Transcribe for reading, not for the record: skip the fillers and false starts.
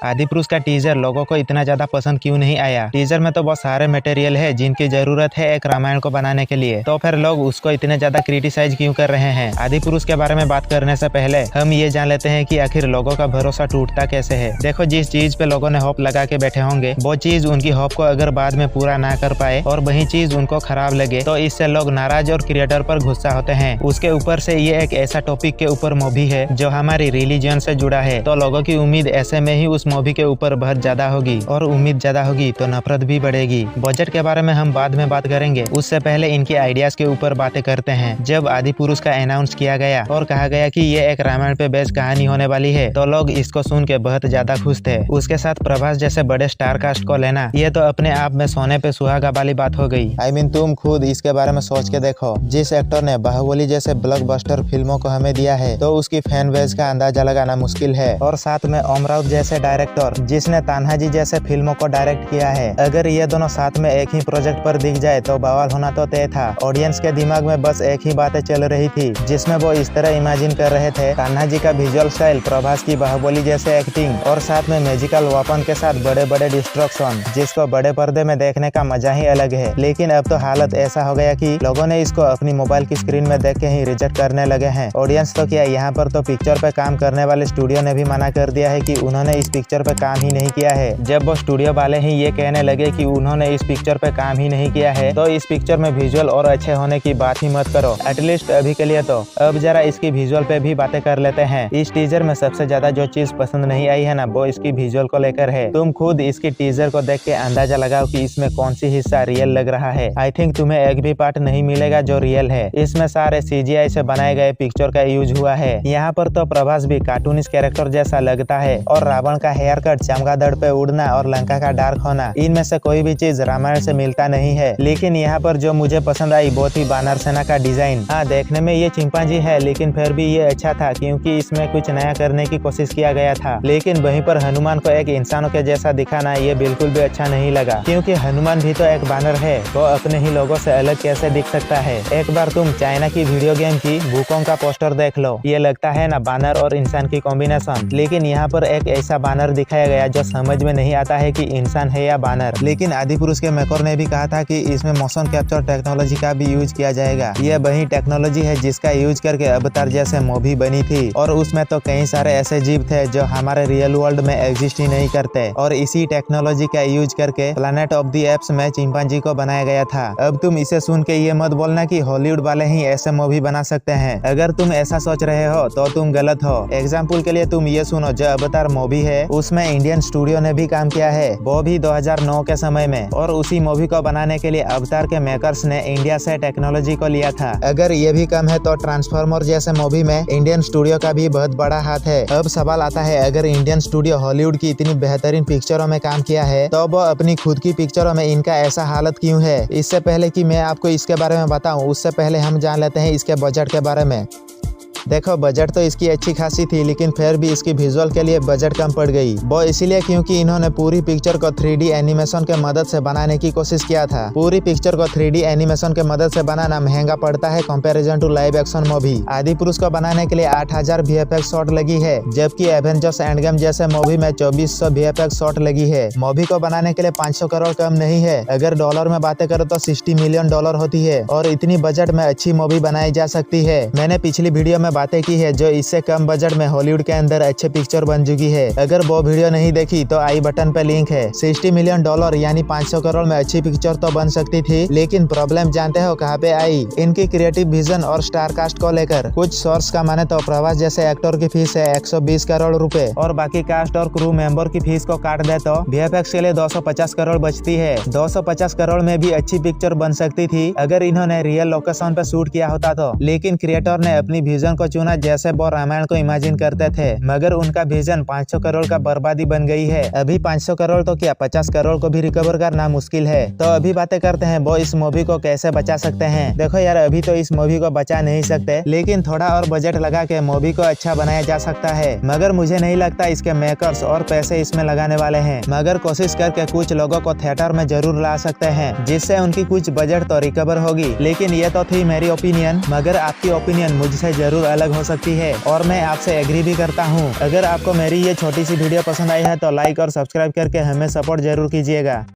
आदिपुरुष का टीजर लोगों को इतना ज्यादा पसंद क्यों नहीं आया? टीजर में तो बहुत सारे मटेरियल है जिनकी जरूरत है एक रामायण को बनाने के लिए, तो फिर लोग उसको इतने ज्यादा क्रिटिसाइज क्यों कर रहे हैं? आदिपुरुष के बारे में बात करने से पहले हम ये जान लेते हैं कि आखिर लोगों का भरोसा टूटता कैसे है। देखो, जिस चीज पे लोगों ने होप लगा के बैठे होंगे वो चीज उनकी होप को अगर बाद में पूरा ना कर पाए और वही चीज उनको खराब लगे तो इससे लोग नाराज और क्रिएटर पर गुस्सा होते हैं। उसके ऊपर से ये एक ऐसा टॉपिक के ऊपर मूवी है जो हमारी रिलीजन से जुड़ा है, तो लोगों की उम्मीद ऐसे में ही उस मूवी के ऊपर बहुत ज्यादा होगी और उम्मीद ज्यादा होगी तो नफरत भी बढ़ेगी। बजट के बारे में हम बाद में बात करेंगे, उससे पहले इनके आइडियाज के ऊपर बातें करते हैं। जब आदिपुरुष का अनाउंस किया गया और कहा गया कि ये एक रामायण पे बेस्ड कहानी होने वाली है तो लोग इसको सुन के बहुत ज्यादा खुश थे। उसके साथ प्रभास जैसे बड़े स्टार कास्ट को लेना ये तो अपने आप में सोने पे सुहागा वाली बात हो गई। I mean, तुम खुद इसके बारे में सोच के देखो, जिस एक्टर ने बाहुबली जैसे ब्लॉकबस्टर फिल्मों को हमें दिया है तो उसकी फैन बेस का अंदाजा लगाना मुश्किल है, और साथ में ओम राउत जैसे डायरेक्टर जिसने तान्हाजी जैसे फिल्मों को डायरेक्ट किया है। अगर ये दोनों साथ में एक ही प्रोजेक्ट पर दिख जाए तो बवाल होना तो तय था। ऑडियंस के दिमाग में बस एक ही बातें चल रही थी जिसमें वो इस तरह इमेजिन कर रहे थे तान्हाजी का विजुअल स्टाइल, प्रभास की बाहुबली जैसे एक्टिंग और साथ में मैजिकल वेपन के साथ बड़े बड़े डिस्ट्रक्शन, जिसको बड़े पर्दे में देखने का मजा ही अलग है। लेकिन अब तो हालत ऐसा हो गया कि लोगों ने इसको अपनी मोबाइल की स्क्रीन में देख के ही रिजेक्ट करने लगे हैं। ऑडियंस तो क्या, यहाँ पर तो पिक्चर पे काम करने वाले स्टूडियो ने भी मना कर दिया है कि उन्होंने इस पिक्चर पे काम ही नहीं किया है। जब वो स्टूडियो वाले ही ये कहने लगे कि उन्होंने इस पिक्चर पे काम ही नहीं किया है तो इस पिक्चर में विजुअल और अच्छे होने की बात ही मत करो, एटलीस्ट अभी के लिए तो। अब जरा इसकी विजुअल पे भी बातें कर लेते हैं। इस टीजर में सबसे ज्यादा जो चीज पसंद नहीं आई है ना, वो इसकी विजुअल को लेकर है। तुम खुद इसकी टीजर को देख के अंदाजा लगाओ कि इसमें कौन सी हिस्सा रियल लग रहा है। आई थिंक तुम्हें एक भी पार्ट नहीं मिलेगा जो रियल है। इसमें सारे CGI से बनाए गए पिक्चर का यूज हुआ है। यहाँ पर तो प्रभास भी कार्टूनिस्ट कैरेक्टर जैसा लगता है, और रावण का हेयर कट, चमगादड़ पे उड़ना और लंका का डार्क होना, इनमें से कोई भी चीज रामायण से मिलता नहीं है। लेकिन यहाँ पर जो मुझे पसंद आई वो थी बानर सेना का डिजाइन। हाँ, देखने में ये चिंपांजी है लेकिन फिर भी ये अच्छा था क्योंकि इसमें कुछ नया करने की कोशिश किया गया था। लेकिन वहीं पर हनुमान को एक इंसानों के जैसा दिखाना ये बिल्कुल भी अच्छा नहीं लगा, क्योंकि हनुमान भी तो एक बानर है, वो अपने ही लोगों से अलग कैसे दिख सकता है। एक बार तुम चाइना की वीडियो गेम की वुकोंग का पोस्टर देख लो, ये लगता है ना बानर और इंसान की कॉम्बिनेशन। लेकिन यहाँ पर एक ऐसा बानर दिखाया गया जो समझ में नहीं आता है कि इंसान है या बानर। लेकिन आदिपुरुष के मेकर ने भी कहा था कि इसमें मोशन कैप्चर टेक्नोलॉजी का भी यूज किया जाएगा। ये वही टेक्नोलॉजी है जिसका यूज करके अवतार जैसे मूवी बनी थी, और उसमें तो कई सारे ऐसे जीव थे जो हमारे रियल वर्ल्ड में एग्जिस्ट ही नहीं करते, और इसी टेक्नोलॉजी का यूज करके प्लैनेट ऑफ द एप्स में चिंपांजी को बनाया गया था। अब तुम इसे सुन के ये मत बोलना कि हॉलीवुड वाले ही ऐसे मूवी बना सकते हैं। अगर तुम ऐसा सोच रहे हो तो तुम गलत हो। एग्जाम्पल के लिए तुम ये सुनो, जो अवतार मूवी है उसमें इंडियन स्टूडियो ने भी काम किया है, वो भी 2009 के समय में, और उसी मूवी को बनाने के लिए अवतार के मेकर्स ने इंडिया से टेक्नोलॉजी को लिया था। अगर ये भी कम है तो ट्रांसफॉर्मर जैसे मूवी में इंडियन स्टूडियो का भी बहुत बड़ा हाथ है। अब सवाल आता है, अगर इंडियन स्टूडियो हॉलीवुड की इतनी बेहतरीन पिक्चरों में काम किया है तो वो अपनी खुद की पिक्चरों में इनका ऐसा हालत क्यों है? इससे पहले कि मैं आपको इसके बारे में बताऊं, उससे पहले हम जान लेते हैं इसके बजट के बारे में। देखो, बजट तो इसकी अच्छी खासी थी लेकिन फिर भी इसकी विजुअल के लिए बजट कम पड़ गई। वो इसीलिए क्योंकि इन्होंने पूरी पिक्चर को 3D एनिमेशन के मदद से बनाने की कोशिश किया था। पूरी पिक्चर को 3D एनिमेशन के मदद से बनाना महंगा पड़ता है comparison to live action movie. Adipurush को बनाने के लिए 8000 VFX शॉट लगी है, जबकि एवेंजर्स एंड गेम जैसे मूवी में 2400 VFX शॉट लगी है। मूवी को बनाने के लिए 500 करोड़ कम नहीं है। अगर डॉलर में बातें करो तो $60 मिलियन होती है, और इतनी बजट में अच्छी मूवी बनाई जा सकती है। मैंने पिछली वीडियो में बातें की है जो इससे कम बजट में हॉलीवुड के अंदर अच्छे पिक्चर बन चुकी है। अगर वो वीडियो नहीं देखी तो आई बटन पे लिंक है। $60 मिलियन यानी 500 करोड़ में अच्छी पिक्चर तो बन सकती थी, लेकिन प्रॉब्लम जानते हो कहाँ पे आई? इनकी क्रिएटिव विजन और स्टार कास्ट को लेकर। कुछ सोर्स का माने तो प्रभास जैसे एक्टर की फीस है 120 करोड़ रुपए, और बाकी कास्ट और क्रू मेंबर की फीस को काट दे तो VFX के लिए 250 करोड़ बचती है। 250 करोड़ में भी अच्छी पिक्चर बन सकती थी अगर इन्होंने रियल लोकेशन पे शूट किया होता तो। लेकिन क्रिएटर ने अपनी विजन को चुना जैसे वो रामायण को इमेजिन करते थे, मगर उनका विजन 500 करोड़ का बर्बादी बन गई है। अभी 500 करोड़ तो क्या 50 करोड़ को भी रिकवर करना मुश्किल है। तो अभी बातें करते हैं वो इस मूवी को कैसे बचा सकते हैं। देखो यार, अभी तो इस मूवी को बचा नहीं सकते, लेकिन थोड़ा और बजट लगा के मूवी को अच्छा बनाया जा सकता है। मगर मुझे नहीं लगता इसके मेकर्स और पैसे इसमें लगाने वाले हैं, मगर कोशिश करके कुछ लोगों को थिएटर में जरूर ला सकते हैं, जिससे उनकी कुछ बजट तो रिकवर होगी। लेकिन ये तो थी मेरी ओपिनियन, मगर आपकी ओपिनियन मुझसे जरूर अलग हो सकती है और मैं आपसे एग्री भी करता हूँ। अगर आपको मेरी ये छोटी सी वीडियो पसंद आई है तो लाइक और सब्सक्राइब करके हमें सपोर्ट जरूर कीजिएगा।